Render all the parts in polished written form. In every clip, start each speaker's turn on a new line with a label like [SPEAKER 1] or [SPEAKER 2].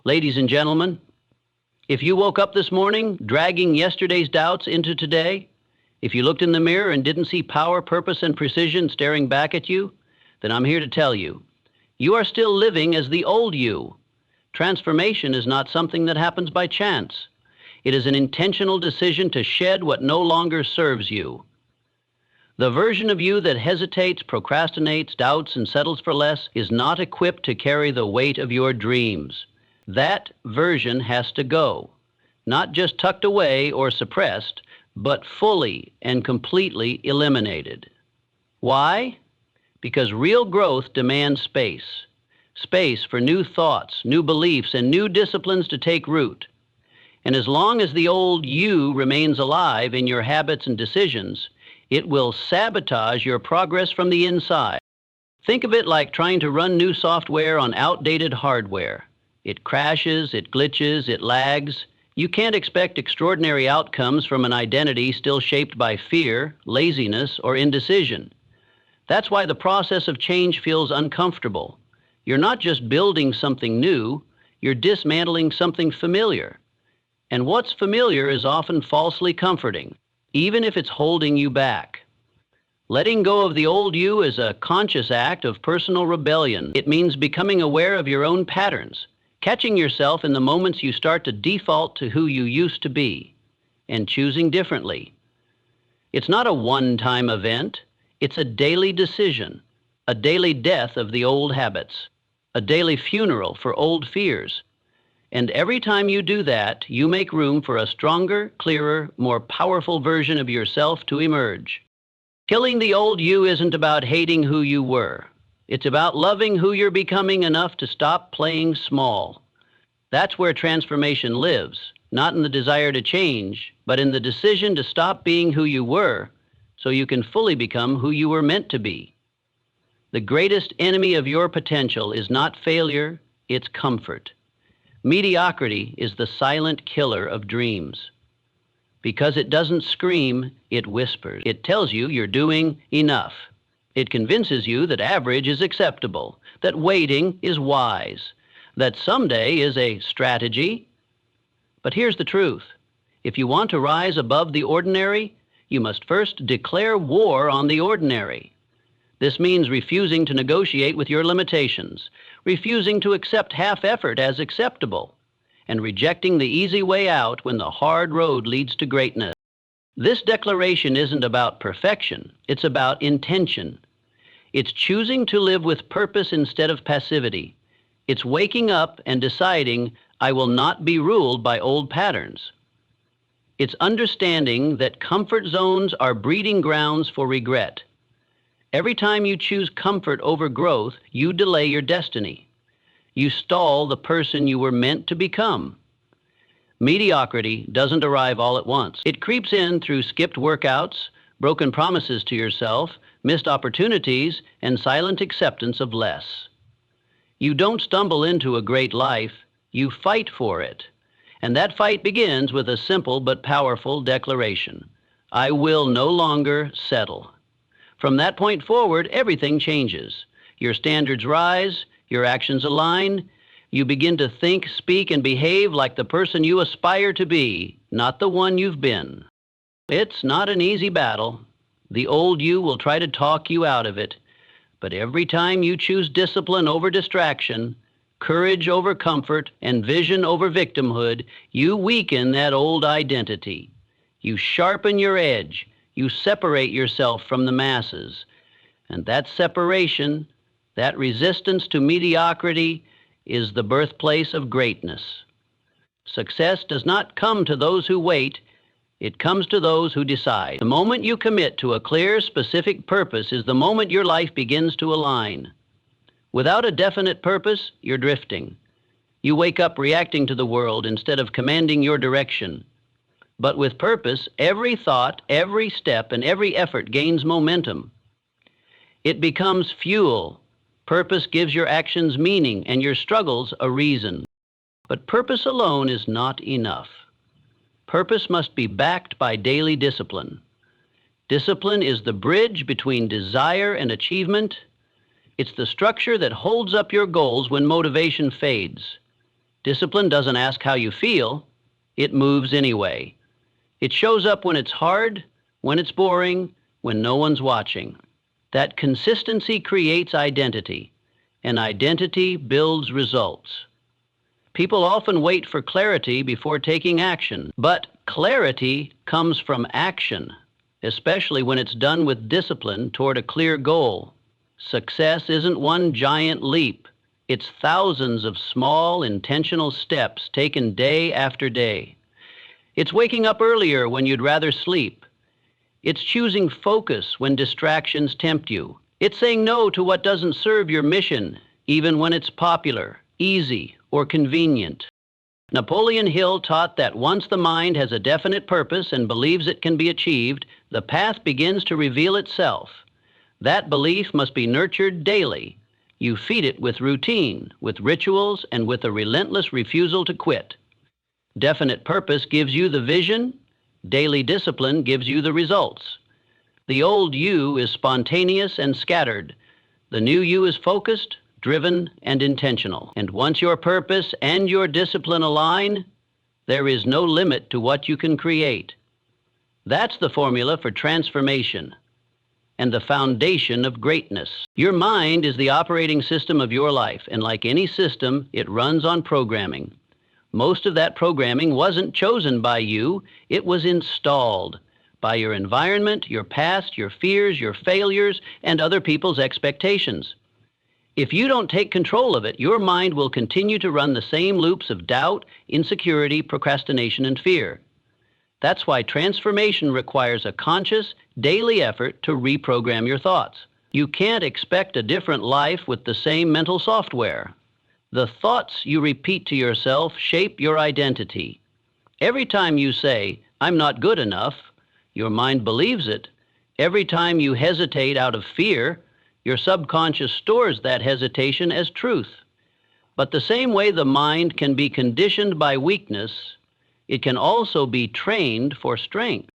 [SPEAKER 1] Ladies and gentlemen, if you woke up this morning dragging yesterday's doubts into today, if you looked in the mirror and didn't see power, purpose, and precision staring back at you, then I'm here to tell you, you are still living as the old you. Transformation is not something that happens by chance. It is an intentional decision to shed what no longer serves you. The version of you that hesitates, procrastinates, doubts, and settles for less is not equipped to carry the weight of your dreams. That version has to go, not just tucked away or suppressed, but fully and completely eliminated. Why? Because real growth demands space. Space for new thoughts, new beliefs, and new disciplines to take root. And as long as the old you remains alive in your habits and decisions, it will sabotage your progress from the inside. Think of it like trying to run new software on outdated hardware. It crashes, it glitches, it lags. You can't expect extraordinary outcomes from an identity still shaped by fear, laziness, or indecision. That's why the process of change feels uncomfortable. You're not just building something new, you're dismantling something familiar. And what's familiar is often falsely comforting, even if it's holding you back. Letting go of the old you is a conscious act of personal rebellion. It means becoming aware of your own patterns, catching yourself in the moments you start to default to who you used to be, and choosing differently. It's not a one-time event, it's a daily decision, a daily death of the old habits, a daily funeral for old fears. And every time you do that, you make room for a stronger, clearer, more powerful version of yourself to emerge. Killing the old you isn't about hating who you were. It's about loving who you're becoming enough to stop playing small. That's where transformation lives, not in the desire to change, but in the decision to stop being who you were so you can fully become who you were meant to be. The greatest enemy of your potential is not failure, it's comfort. Mediocrity is the silent killer of dreams. Because it doesn't scream, it whispers. It tells you you're doing enough. It convinces you that average is acceptable, that waiting is wise, that someday is a strategy. But here's the truth. If you want to rise above the ordinary, you must first declare war on the ordinary. This means refusing to negotiate with your limitations, refusing to accept half effort as acceptable, and rejecting the easy way out when the hard road leads to greatness. This declaration isn't about perfection, it's about intention. It's choosing to live with purpose instead of passivity. It's waking up and deciding, I will not be ruled by old patterns. It's understanding that comfort zones are breeding grounds for regret. Every time you choose comfort over growth, you delay your destiny. You stall the person you were meant to become. Mediocrity doesn't arrive all at once. It creeps in through skipped workouts, broken promises to yourself, missed opportunities, and silent acceptance of less. You don't stumble into a great life, you fight for it. And that fight begins with a simple but powerful declaration. I will no longer settle. From that point forward, everything changes. Your standards rise, your actions align. You begin to think, speak, and behave like the person you aspire to be, not the one you've been. It's not an easy battle. The old you will try to talk you out of it. But every time you choose discipline over distraction, courage over comfort, and vision over victimhood, you weaken that old identity. You sharpen your edge. You separate yourself from the masses. And that separation, that resistance to mediocrity, is the birthplace of greatness. Success does not come to those who wait, it comes to those who decide. The moment you commit to a clear, specific purpose is the moment your life begins to align. Without a definite purpose, you're drifting. You wake up reacting to the world instead of commanding your direction. But with purpose, every thought, every step, and every effort gains momentum. It becomes fuel. Purpose gives your actions meaning and your struggles a reason. But purpose alone is not enough. Purpose must be backed by daily discipline. Discipline is the bridge between desire and achievement. It's the structure that holds up your goals when motivation fades. Discipline doesn't ask how you feel, it moves anyway. It shows up when it's hard, when it's boring, when no one's watching. That consistency creates identity, and identity builds results. People often wait for clarity before taking action, but clarity comes from action, especially when it's done with discipline toward a clear goal. Success isn't one giant leap. It's thousands of small, intentional steps taken day after day. It's waking up earlier when you'd rather sleep. It's choosing focus when distractions tempt you. It's saying no to what doesn't serve your mission, even when it's popular, easy, or convenient. Napoleon Hill taught that once the mind has a definite purpose and believes it can be achieved, the path begins to reveal itself. That belief must be nurtured daily. You feed it with routine, with rituals, and with a relentless refusal to quit. Definite purpose gives you the vision. Daily discipline gives you the results. The old you is spontaneous and scattered. The new you is focused, driven, and intentional. And once your purpose and your discipline align, there is no limit to what you can create. That's the formula for transformation and the foundation of greatness. Your mind is the operating system of your life, and like any system, it runs on programming. Most of that programming wasn't chosen by you, it was installed by your environment, your past, your fears, your failures, and other people's expectations. If you don't take control of it, your mind will continue to run the same loops of doubt, insecurity, procrastination, and fear. That's why transformation requires a conscious, daily effort to reprogram your thoughts. You can't expect a different life with the same mental software. The thoughts you repeat to yourself shape your identity. Every time you say, "I'm not good enough," your mind believes it. Every time you hesitate out of fear, your subconscious stores that hesitation as truth. But the same way the mind can be conditioned by weakness, it can also be trained for strength.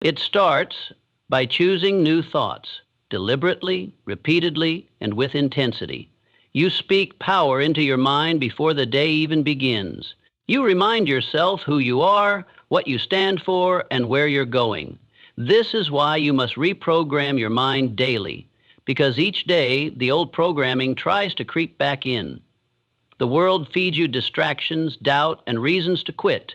[SPEAKER 1] It starts by choosing new thoughts, deliberately, repeatedly, and with intensity. You speak power into your mind before the day even begins. You remind yourself who you are, what you stand for, and where you're going. This is why you must reprogram your mind daily, because each day the old programming tries to creep back in. The world feeds you distractions, doubt, and reasons to quit.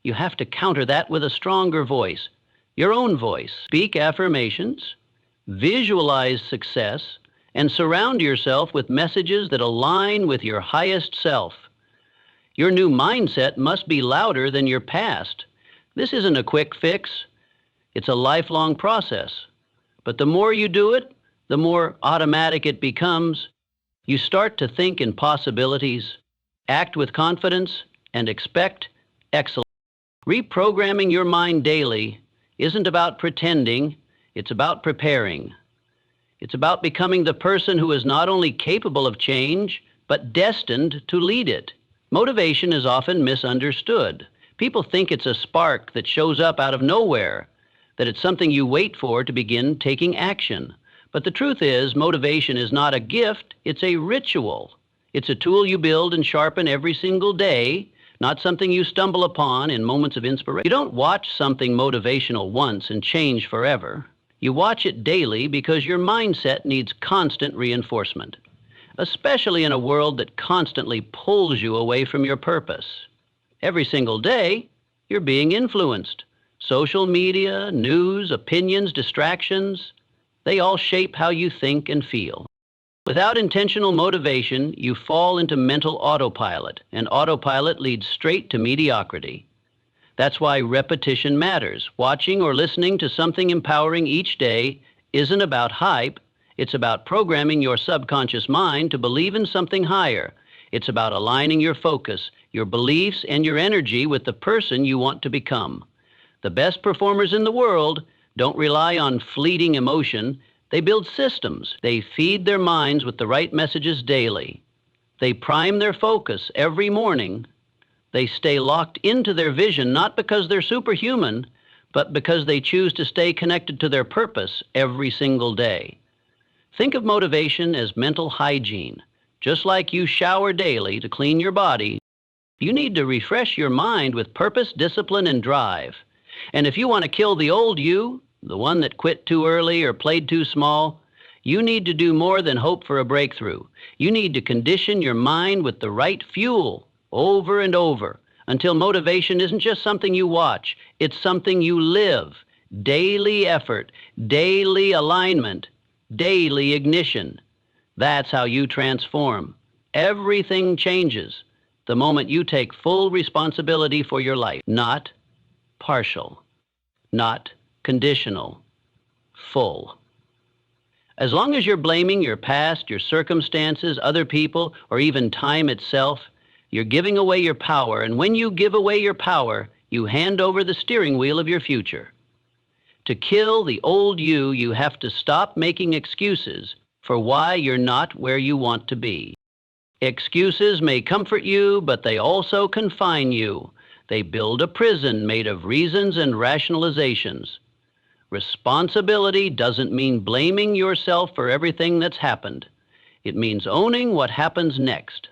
[SPEAKER 1] You have to counter that with a stronger voice, your own voice. Speak affirmations, visualize success, and surround yourself with messages that align with your highest self. Your new mindset must be louder than your past. This isn't a quick fix. It's a lifelong process. But the more you do it, the more automatic it becomes. You start to think in possibilities, act with confidence, and expect excellence. Reprogramming your mind daily isn't about pretending, it's about preparing. It's about becoming the person who is not only capable of change, but destined to lead it. Motivation is often misunderstood. People think it's a spark that shows up out of nowhere, that it's something you wait for to begin taking action. But the truth is, motivation is not a gift, it's a ritual. It's a tool you build and sharpen every single day, not something you stumble upon in moments of inspiration. You don't watch something motivational once and change forever. You watch it daily because your mindset needs constant reinforcement, especially in a world that constantly pulls you away from your purpose. Every single day, you're being influenced. Social media, news, opinions, distractions, they all shape how you think and feel. Without intentional motivation, you fall into mental autopilot, and autopilot leads straight to mediocrity. That's why repetition matters. Watching or listening to something empowering each day isn't about hype. It's about programming your subconscious mind to believe in something higher. It's about aligning your focus, your beliefs, and your energy with the person you want to become. The best performers in the world don't rely on fleeting emotion. They build systems. They feed their minds with the right messages daily. They prime their focus every morning. They stay locked into their vision, not because they're superhuman, but because they choose to stay connected to their purpose every single day. Think of motivation as mental hygiene. Just like you shower daily to clean your body, You need to refresh your mind with purpose, discipline, and drive. And if you want to kill the old you, the one that quit too early or played too small, you need to do more than hope for a breakthrough. You need to condition your mind with the right fuel over and over until motivation isn't just something you watch, it's something you live. Daily effort, daily alignment, daily ignition. That's how you transform. Everything changes the moment you take full responsibility for your life, not partial, not conditional, full. As long as you're blaming your past, your circumstances, other people, or even time itself, you're giving away your power, and when you give away your power, you hand over the steering wheel of your future. To kill the old you, you have to stop making excuses for why you're not where you want to be. Excuses may comfort you, but they also confine you. They build a prison made of reasons and rationalizations. Responsibility doesn't mean blaming yourself for everything that's happened. It means owning what happens next.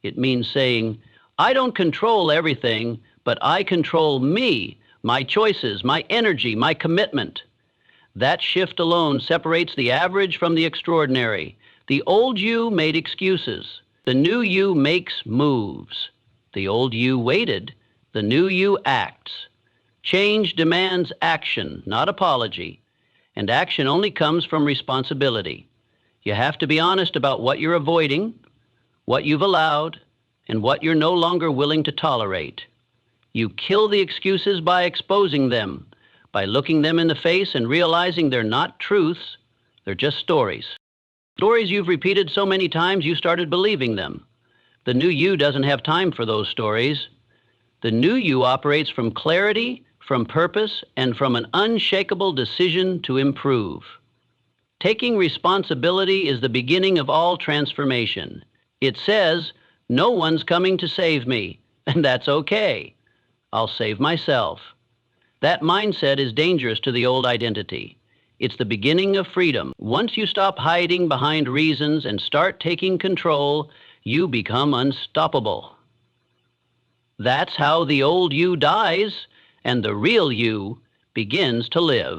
[SPEAKER 1] It means saying, I don't control everything, but I control me, my choices, my energy, my commitment. That shift alone separates the average from the extraordinary. The old you made excuses. The new you makes moves. The old you waited. The new you acts. Change demands action, not apology. And action only comes from responsibility. You have to be honest about what you're avoiding, what you've allowed, and what you're no longer willing to tolerate. You kill the excuses by exposing them, by looking them in the face and realizing they're not truths, they're just stories. Stories you've repeated so many times you started believing them. The new you doesn't have time for those stories. The new you operates from clarity, from purpose, and from an unshakable decision to improve. Taking responsibility is the beginning of all transformation. It says, no one's coming to save me, and that's okay. I'll save myself. That mindset is dangerous to the old identity. It's the beginning of freedom. Once you stop hiding behind reasons and start taking control, you become unstoppable. That's how the old you dies and the real you begins to live.